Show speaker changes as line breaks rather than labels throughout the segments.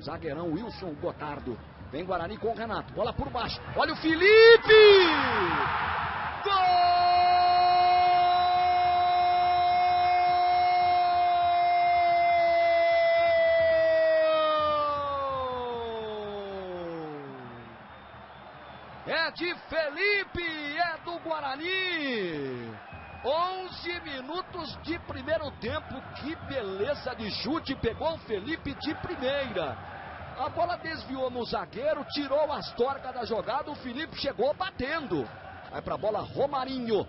Zagueirão Wilson Gotardo. Vem Guarani com o Renato. Bola por baixo. Olha o Felipe! Gol! É de Felipe, é do Guarani. 11 minutos de primeiro tempo, que beleza de chute, pegou o Felipe de primeira. A bola desviou no zagueiro, tirou as torcas da jogada, o Felipe chegou batendo. Vai pra bola Romarinho.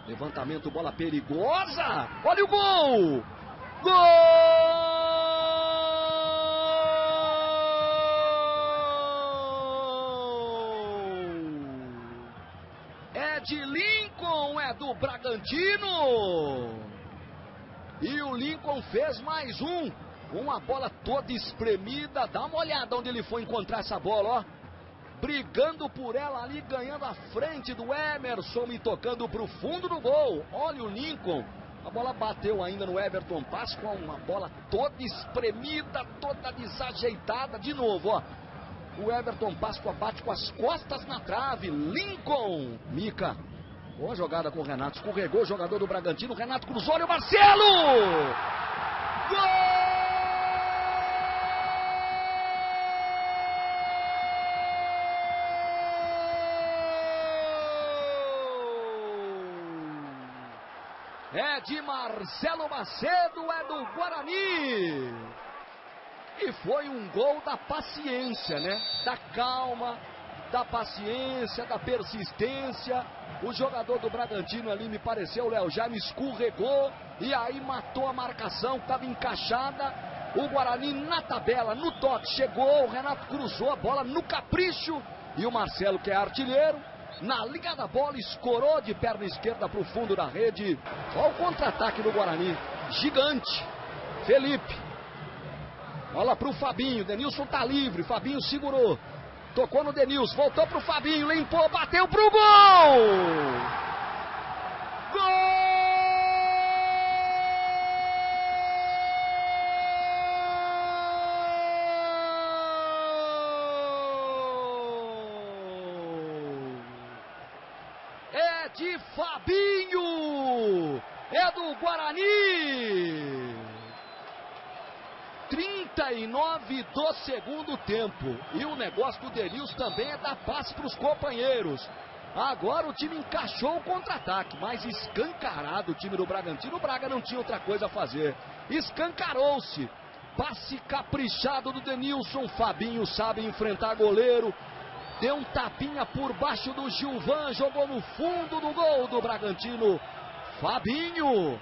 Levantamento, bola perigosa. Olha o gol! Gol! É de Lincoln, é do Bragantino. E o Lincoln fez mais um. Com a bola toda espremida. Dá uma olhada onde ele foi encontrar essa bola, ó. Brigando por ela ali, ganhando a frente do Emerson e tocando pro fundo do gol. Olha o Lincoln. A bola bateu ainda no Everton Páscoa. Uma bola toda espremida, toda desajeitada. De novo, ó. O Everton Páscoa bate com as costas na trave. Lincoln. Mica. Boa jogada com o Renato. Escorregou o jogador do Bragantino. Renato cruzou. Olha o Marcelo. Gol! É de Marcelo Macedo, é do Guarani. E foi um gol da paciência, né? Da calma, da paciência, da persistência. O jogador do Bragantino ali, me pareceu, o Léo Jaime, escorregou e aí matou a marcação, estava encaixada. O Guarani na tabela, no toque, chegou, o Renato cruzou a bola no capricho. E o Marcelo, que é artilheiro, na liga da bola, escorou de perna esquerda para o fundo da rede. Olha o contra-ataque do Guarani, gigante. Felipe. Bola para o Fabinho, Denilson tá livre, Fabinho segurou. Tocou no Denilson, voltou pro Fabinho, limpou, bateu pro gol! Gol! É de Fabinho! É do Guarani! 39 do segundo tempo. E o negócio do Denilson também é dar passe para os companheiros. Agora o time encaixou o contra-ataque, mas escancarado o time do Bragantino. O Braga não tinha outra coisa a fazer. Escancarou-se. Passe caprichado do Denilson. Fabinho sabe enfrentar goleiro. Deu um tapinha por baixo do Gilvan. Jogou no fundo do gol do Bragantino. Fabinho.